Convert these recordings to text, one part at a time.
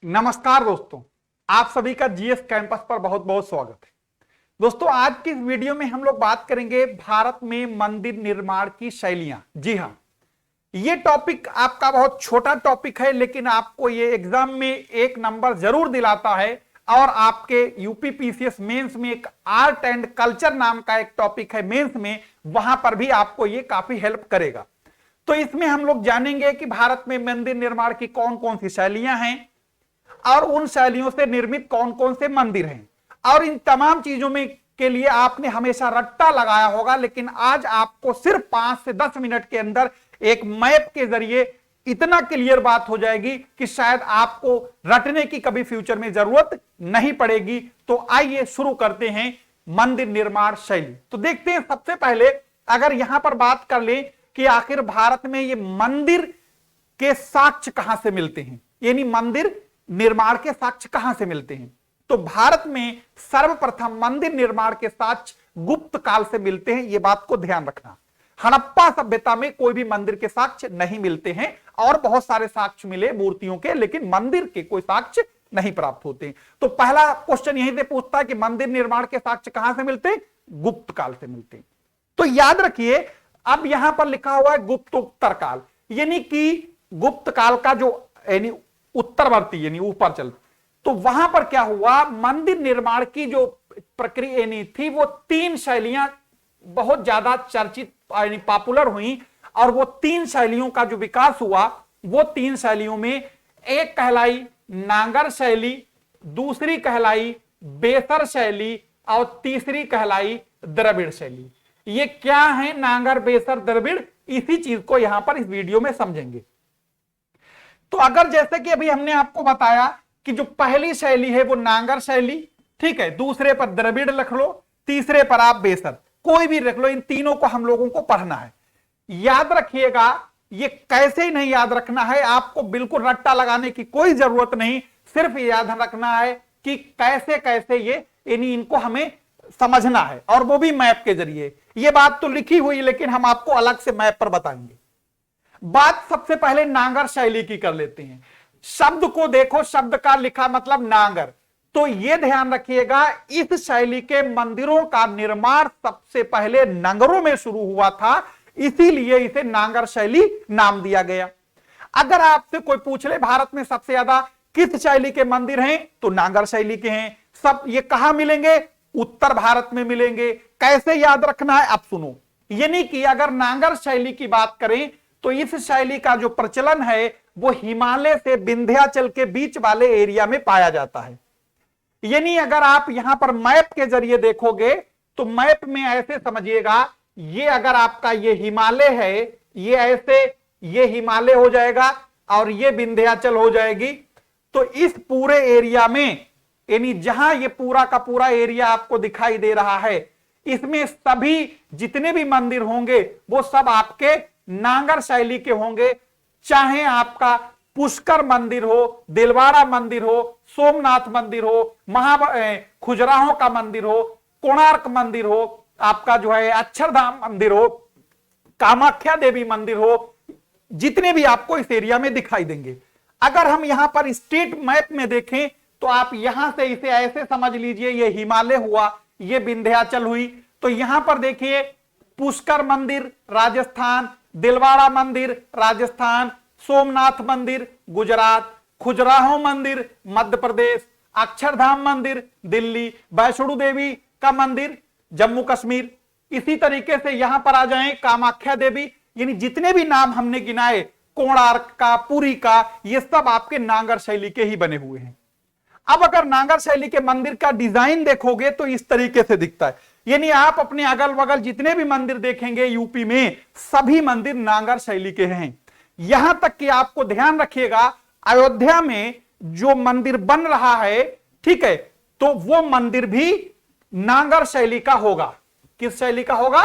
नमस्कार दोस्तों, आप सभी का जीएस कैंपस पर बहुत बहुत स्वागत है। दोस्तों, आज की इस वीडियो में हम लोग बात करेंगे भारत में मंदिर निर्माण की शैलियां। जी हां, ये टॉपिक आपका बहुत छोटा टॉपिक है, लेकिन आपको ये एग्जाम में एक नंबर जरूर दिलाता है। और आपके यूपी पीसीएस मेंस में एक आर्ट एंड कल्चर नाम का एक टॉपिक है मेंस में, वहां पर भी आपको ये काफी हेल्प करेगा। तो इसमें हम लोग जानेंगे कि भारत में मंदिर निर्माण की कौन कौन सी शैलियां हैं और उन शैलियों से निर्मित कौन कौन से मंदिर हैं। और इन तमाम चीजों में के लिए आपने हमेशा रट्टा लगाया होगा, लेकिन आज आपको सिर्फ 5 से 10 मिनट के अंदर एक मैप के जरिए इतना क्लियर बात हो जाएगी कि शायद आपको रटने की कभी फ्यूचर में जरूरत नहीं पड़ेगी। तो आइए शुरू करते हैं मंदिर निर्माण शैली। तो देखते हैं, सबसे पहले अगर यहां पर बात कर लें कि आखिर भारत में ये मंदिर के साक्ष्य कहां से मिलते हैं, यानी मंदिर निर्माण के साक्ष्य कहां से मिलते हैं, तो भारत में सर्वप्रथम मंदिर निर्माण के साक्ष्य गुप्त काल से मिलते हैं। यह बात को ध्यान रखना। हड़प्पा सभ्यता में कोई भी मंदिर के साक्ष्य नहीं मिलते हैं, और बहुत सारे साक्ष्य मिले मूर्तियों के, लेकिन मंदिर के कोई साक्ष्य नहीं प्राप्त होते। तो पहला क्वेश्चन यहीं से पूछता है कि मंदिर निर्माण के साक्ष्य कहां से मिलते हैं? गुप्त काल से मिलते हैं। तो याद रखिए, अब यहां पर लिखा हुआ है गुप्तोत्तर काल, यानी कि गुप्त काल का जो यानी उत्तरवर्ती यानी ऊपर चल, तो वहां पर क्या हुआ, मंदिर निर्माण की जो प्रक्रिया यानी थी वो 3 शैलियां बहुत ज्यादा चर्चित यानी पॉपुलर हुई। और वो 3 शैलियों का जो विकास हुआ, वो 3 शैलियों में एक कहलाई नांगर शैली, दूसरी कहलाई बेसर शैली, और तीसरी कहलाई द्रविड़ शैली। ये क्या है नांगर बेसर द्रविड़, इसी चीज को यहां पर इस वीडियो में समझेंगे। तो अगर जैसे कि अभी हमने आपको बताया कि जो पहली शैली है वो नांगर शैली, ठीक है, दूसरे पर द्रविड़ रख लो, तीसरे पर आप बेसर, कोई भी रख लो, इन तीनों को हम लोगों को पढ़ना है। याद रखिएगा, ये कैसे ही नहीं याद रखना है, आपको बिल्कुल रट्टा लगाने की कोई जरूरत नहीं, सिर्फ याद रखना है कि कैसे कैसे ये इनको हमें समझना है, और वो भी मैप के जरिए। ये बात तो लिखी हुई, लेकिन हम आपको अलग से मैप पर बताएंगे। बात सबसे पहले नांगर शैली की कर लेते हैं। शब्द को देखो, शब्द का लिखा मतलब नांगर, तो यह ध्यान रखिएगा, इस शैली के मंदिरों का निर्माण सबसे पहले नगरों में शुरू हुआ था, इसीलिए इसे नांगर शैली नाम दिया गया। अगर आपसे कोई पूछ ले भारत में सबसे ज्यादा किस शैली के मंदिर हैं, तो नांगर शैली के हैं। सब ये कहां मिलेंगे? उत्तर भारत में मिलेंगे। कैसे याद रखना है, अब सुनो। यानी कि अगर नांगर शैली की बात करें तो इस शैली का जो प्रचलन है वो हिमालय से विंध्याचल के बीच वाले एरिया में पाया जाता है। यानी अगर आप यहां पर मैप के जरिए देखोगे तो मैप में ऐसे समझिएगा, ये अगर आपका ये हिमालय है, ये ऐसे ये हिमालय हो जाएगा और ये विंध्याचल हो जाएगी। तो इस पूरे एरिया में, यानी जहां ये पूरा का पूरा एरिया आपको दिखाई दे रहा है, इसमें सभी जितने भी मंदिर होंगे वो सब आपके नांगर शैली के होंगे। चाहे आपका पुष्कर मंदिर हो, दिलवाड़ा मंदिर हो, सोमनाथ मंदिर हो, खजुराहो का मंदिर हो, कोणार्क मंदिर हो, आपका जो है अक्षरधाम मंदिर हो, कामाख्या देवी मंदिर हो, जितने भी आपको इस एरिया में दिखाई देंगे। अगर हम यहां पर स्टेट मैप में देखें तो आप यहां से इसे ऐसे समझ लीजिए, ये हिमालय हुआ, ये विंध्याचल हुई। तो यहां पर देखिए, पुष्कर मंदिर राजस्थान, दिलवाड़ा मंदिर राजस्थान, सोमनाथ मंदिर गुजरात, खजुराहो मंदिर मध्य प्रदेश, अक्षरधाम मंदिर दिल्ली, वैष्णो देवी का मंदिर जम्मू कश्मीर। इसी तरीके से यहां पर आ जाएं कामाख्या देवी, यानी जितने भी नाम हमने गिनाए, कोणार्क का, पुरी का, ये सब आपके नांगर शैली के ही बने हुए हैं। अब अगर नांगर शैली के मंदिर का डिजाइन देखोगे तो इस तरीके से दिखता है। यानी आप अपने अगल बगल जितने भी मंदिर देखेंगे यूपी में, सभी मंदिर नांगर शैली के हैं। यहां तक कि आपको ध्यान रखिएगा, अयोध्या में जो मंदिर बन रहा है, ठीक है, तो वो मंदिर भी नांगर शैली का होगा। किस शैली का होगा?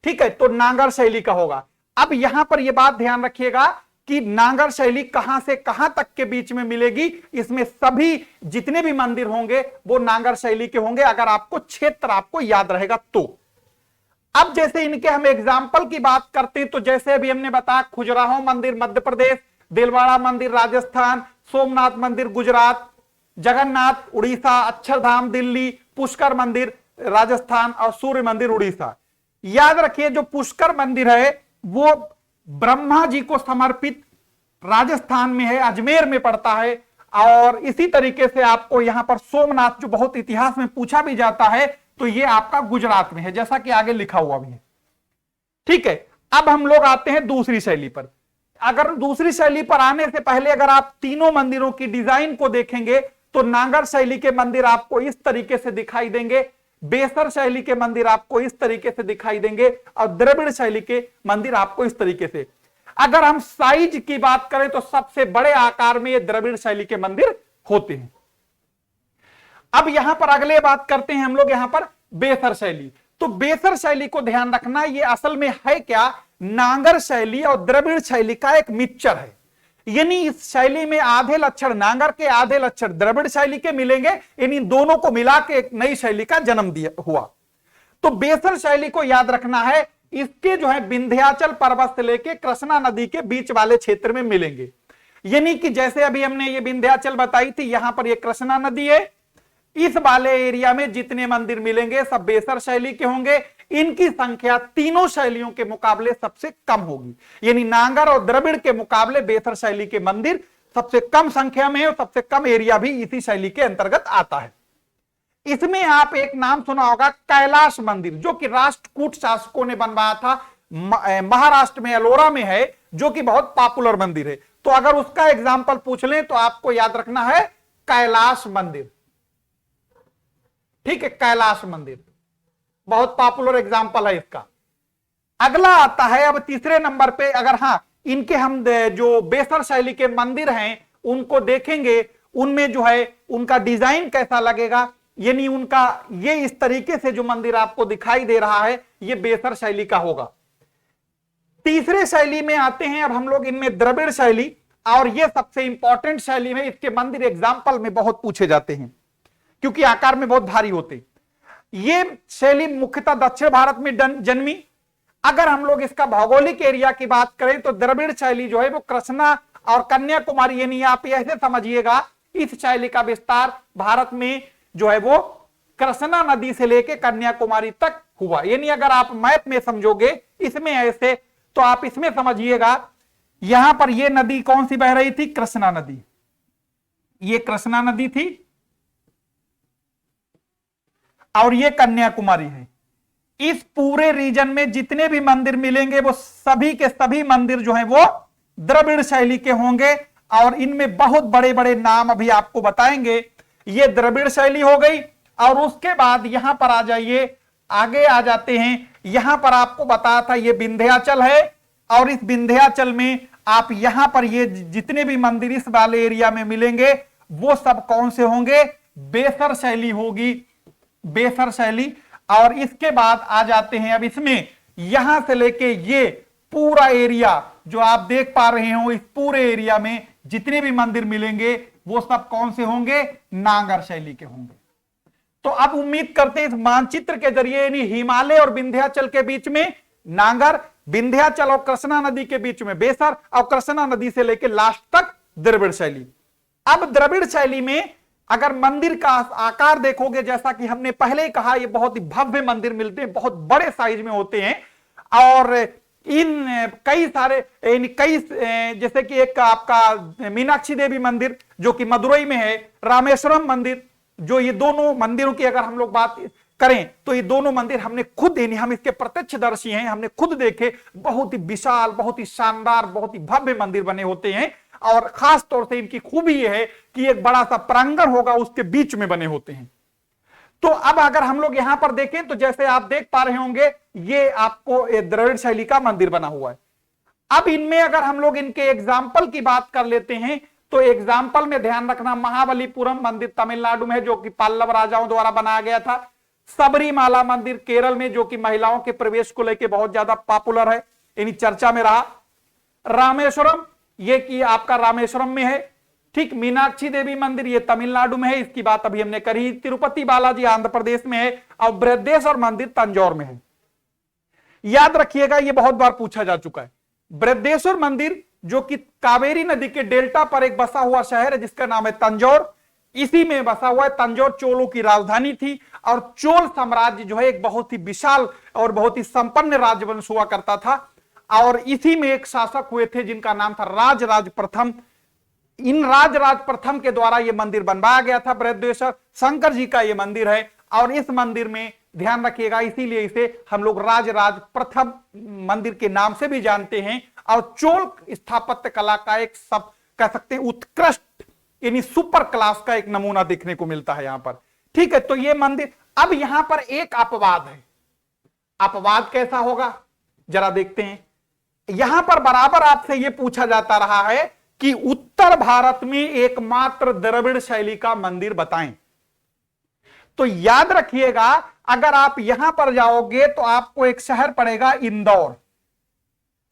ठीक है, तो नांगर शैली का होगा। अब यहां पर यह बात ध्यान रखिएगा कि नांगर शैली कहां से कहां तक के बीच में मिलेगी, इसमें सभी जितने भी मंदिर होंगे वो नांगर शैली के होंगे, अगर आपको क्षेत्र आपको याद रहेगा तो। अब जैसे इनके हम एग्जाम्पल की बात करते हैं, तो जैसे अभी हमने बताया खजुराहो मंदिर मध्य प्रदेश, दिलवाड़ा मंदिर राजस्थान, सोमनाथ मंदिर गुजरात, जगन्नाथ उड़ीसा, अक्षरधाम दिल्ली, पुष्कर मंदिर राजस्थान और सूर्य मंदिर उड़ीसा। याद रखिए जो पुष्कर मंदिर है वो ब्रह्मा जी को समर्पित राजस्थान में है, अजमेर में पड़ता है। और इसी तरीके से आपको यहां पर सोमनाथ जो बहुत इतिहास में पूछा भी जाता है तो ये आपका गुजरात में है, जैसा कि आगे लिखा हुआ भी है। ठीक है, अब हम लोग आते हैं दूसरी शैली पर। अगर दूसरी शैली पर आने से पहले अगर आप तीनों मंदिरों की डिजाइन को देखेंगे तो नागर शैली के मंदिर आपको इस तरीके से दिखाई देंगे, बेसर शैली के मंदिर आपको इस तरीके से दिखाई देंगे और द्रविड़ शैली के मंदिर आपको इस तरीके से। अगर हम साइज की बात करें तो सबसे बड़े आकार में ये द्रविड़ शैली के मंदिर होते हैं। अब यहां पर अगले बात करते हैं हम लोग यहां पर बेसर शैली। तो बेसर शैली को ध्यान रखना, ये असल में है क्या, नागर शैली और द्रविड़ शैली का एक मिक्सचर है। यानी इस शैली में आधे लक्षण नागर के, आधे लक्षण द्रविड़ शैली के मिलेंगे, यानी दोनों को मिला के एक नई शैली का जन्म दिया हुआ। तो बेसर शैली को याद रखना है, इसके जो है विंध्याचल पर्वत से लेके कृष्णा नदी के बीच वाले क्षेत्र में मिलेंगे। यानी कि जैसे अभी हमने ये विंध्याचल बताई थी, यहां पर ये कृष्णा नदी है, इस वाले एरिया में जितने मंदिर मिलेंगे सब बेसर शैली के होंगे। इनकी संख्या तीनों शैलियों के मुकाबले सबसे कम होगी, यानी नागर और द्रविड़ के मुकाबले बेसर शैली के मंदिर सबसे कम संख्या में है और सबसे कम एरिया भी इसी शैली के अंतर्गत आता है। इसमें आप एक नाम सुना होगा कैलाश मंदिर, जो कि राष्ट्रकूट शासकों ने बनवाया था, महाराष्ट्र में अलोरा में है, जो कि बहुत पॉपुलर मंदिर है। तो अगर उसका एग्जाम्पल पूछ लें तो आपको याद रखना है कैलाश मंदिर। ठीक है, कैलाश मंदिर बहुत पॉपुलर एग्जाम्पल है इसका। अगला आता है अब तीसरे नंबर पे, अगर हाँ इनके हम जो बेसर शैली के मंदिर हैं उनको देखेंगे, उनमें जो है उनका डिजाइन कैसा लगेगा, यानी उनका ये इस तरीके से जो मंदिर आपको दिखाई दे रहा है ये बेसर शैली का होगा। तीसरे शैली में आते हैं अब हम लोग, इनमें द्रविड़ शैली, और ये सबसे इंपॉर्टेंट शैली है। इसके मंदिर एग्जाम्पल में बहुत पूछे जाते हैं क्योंकि आकार में बहुत भारी होते। ये शैली मुख्यतः दक्षिण भारत में जन्मी। अगर हम लोग इसका भौगोलिक एरिया की बात करें तो द्रविड़ शैली जो है वो कृष्णा और कन्याकुमारी, यानी आप ऐसे समझिएगा इस शैली का विस्तार भारत में जो है वो कृष्णा नदी से लेकर कन्याकुमारी तक हुआ। यानी अगर आप मैप में समझोगे इसमें ऐसे, तो आप इसमें समझिएगा यहां पर ये नदी कौन सी बह रही थी, कृष्णा नदी। ये कृष्णा नदी थी और ये कन्याकुमारी है। इस पूरे रीजन में जितने भी मंदिर मिलेंगे वो सभी के सभी मंदिर जो हैं वो द्रविड़ शैली के होंगे, और इनमें बहुत बड़े बड़े नाम अभी आपको बताएंगे। ये द्रविड़ शैली हो गई, और उसके बाद यहां पर आ जाइए, आगे आ जाते हैं। यहां पर आपको बताया था ये विंध्याचल है, और इस विंध्याचल में आप यहां पर ये जितने भी मंदिर इस वाले एरिया में मिलेंगे वो सब कौन से होंगे, बेसर शैली होगी, बेसर शैली। और इसके बाद आ जाते हैं अब इसमें, यहां से लेके ये पूरा एरिया जो आप देख पा रहे हो, इस पूरे एरिया में जितने भी मंदिर मिलेंगे वो सब कौन से होंगे, नागर शैली के होंगे। तो अब उम्मीद करते हैं इस मानचित्र के जरिए, यानी हिमालय और विंध्याचल के बीच में नागर, विंध्याचल और कृष्णा नदी के बीच में बेसर, और कृष्णा नदी से लेकर लास्ट तक द्रविड़ शैली। अब द्रविड़ शैली में अगर मंदिर का आकार देखोगे, जैसा कि हमने पहले ही कहा, ये बहुत ही भव्य मंदिर मिलते हैं, बहुत बड़े साइज में होते हैं। और इन कई सारे कई जैसे कि एक आपका मीनाक्षी देवी मंदिर जो कि मदुरई में है, रामेश्वरम मंदिर, जो ये दोनों मंदिरों की अगर हम लोग बात करें तो ये दोनों मंदिर हमने खुद, यानी हम इसके प्रत्यक्षदर्शी हैं, हमने खुद देखे, बहुत ही विशाल, बहुत ही शानदार, बहुत ही भव्य मंदिर बने होते हैं। और खास तौर से इनकी खूबी यह है कि एक बड़ा सा प्रांगण होगा, उसके बीच में बने होते हैं। तो अब अगर हम लोग यहां पर देखें तो जैसे आप देख पा रहे होंगे ये आपको द्रविड़ शैली का मंदिर बना हुआ है। अब इनमें अगर हम लोग इनके एग्जाम्पल की बात कर लेते हैं तो एग्जाम्पल में ध्यान रखना, महाबलीपुरम मंदिर तमिलनाडु में जो कि पल्लव राजाओं द्वारा बनाया गया था, सबरीमाला मंदिर केरल में जो कि महिलाओं के प्रवेश को लेकर बहुत ज्यादा पॉपुलर है, यानी चर्चा में रहा, रामेश्वरम ये कि आपका रामेश्वरम में है, ठीक, मीनाक्षी देवी मंदिर ये तमिलनाडु में है, इसकी बात अभी हमने करी, तिरुपति बालाजी आंध्र प्रदेश में है, और बृहदेश्वर मंदिर तंजौर में है। याद रखिएगा ये बहुत बार पूछा जा चुका है, बृहदेश्वर मंदिर जो कि कावेरी नदी के डेल्टा पर एक बसा हुआ शहर है जिसका नाम है तंजौर। इसी में बसा हुआ है। तंजौर चोलों की राजधानी थी और चोल साम्राज्य जो है एक बहुत ही विशाल और बहुत ही संपन्न राजवंश हुआ करता था। और इसी में एक शासक हुए थे जिनका नाम था राजराज प्रथम। इन राजराज प्रथम के द्वारा यह मंदिर बनवाया गया था। बृहदेश्वर शंकर जी का यह मंदिर है और इस मंदिर में ध्यान रखिएगा, इसीलिए इसे हम लोग राजराज प्रथम मंदिर के नाम से भी जानते हैं। और चोल स्थापत्य कला का एक सब कह सकते हैं उत्कृष्ट यानी सुपर क्लास का एक नमूना देखने को मिलता है यहां पर। ठीक है, तो यह मंदिर। अब यहां पर एक अपवाद है। अपवाद कैसा होगा जरा देखते हैं। यहां पर बराबर आपसे यह पूछा जाता रहा है कि उत्तर भारत में एकमात्र द्रविड़ शैली का मंदिर बताएं। तो याद रखिएगा, अगर आप यहां पर जाओगे तो आपको एक शहर पड़ेगा इंदौर,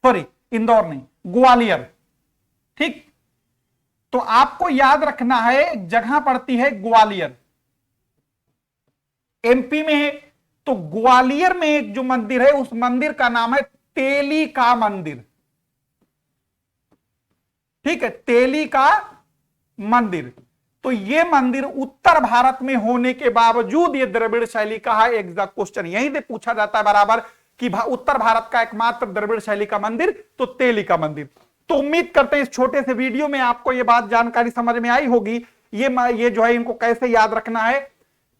सॉरी इंदौर नहीं, ग्वालियर। ठीक, तो आपको याद रखना है जगह पड़ती है ग्वालियर, एमपी में है। तो ग्वालियर में एक जो मंदिर है उस मंदिर का नाम है तेली का मंदिर। ठीक है, तेली का मंदिर। तो यह मंदिर उत्तर भारत में होने के बावजूद यह द्रविड़ शैली का है। एग्जैक्ट क्वेश्चन यहीं से पूछा जाता है बराबर कि उत्तर भारत का एकमात्र द्रविड़ शैली का मंदिर तो तेली का मंदिर। तो उम्मीद करते हैं इस छोटे से वीडियो में आपको यह बात जानकारी समझ में आई होगी। ये जो है इनको कैसे याद रखना है,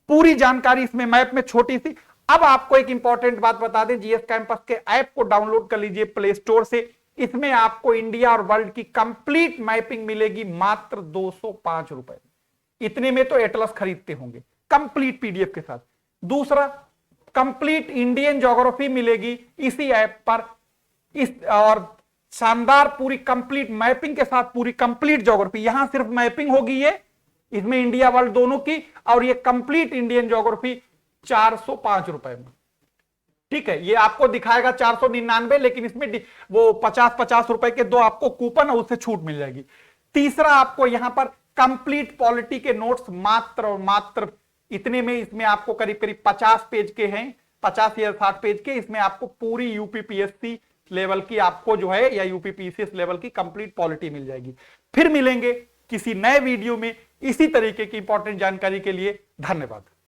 पूरी जानकारी इसमें मैप में छोटी सी। अब आपको एक इंपॉर्टेंट बात बता दें, जीएस कैंपस के ऐप को डाउनलोड कर लीजिए प्ले स्टोर से। इसमें आपको इंडिया और वर्ल्ड की कंप्लीट मैपिंग मिलेगी मात्र 205 रुपए। इतने में तो एटलस खरीदते होंगे कंप्लीट पीडीएफ के साथ। दूसरा, कंप्लीट इंडियन ज्योग्राफी मिलेगी इसी ऐप पर, और शानदार पूरी कंप्लीट मैपिंग के साथ पूरी कंप्लीट ज्योग्राफी। यहां सिर्फ मैपिंग होगी ये, इसमें इंडिया वर्ल्ड दोनों की, और ये कंप्लीट इंडियन ज्योग्राफी 405 रुपए में। ठीक है, ये आपको दिखाएगा 499, लेकिन इसमें वो 50-50 रुपए के दो आपको कूपन और उससे छूट मिल जाएगी। तीसरा, आपको यहां पर कंप्लीट पॉलिटी के नोट्स मात्र और मात्र इतने में, इसमें आपको करीब करीब 50 पेज के हैं, 50 या 60 पेज के। इसमें आपको पूरी यूपीपीएससी लेवल की आपको जो है या यूपीपीसीएस लेवल की कंप्लीट पॉलिटी मिल जाएगी। फिर मिलेंगे किसी नए वीडियो में इसी तरीके की इंपॉर्टेंट जानकारी के लिए। धन्यवाद।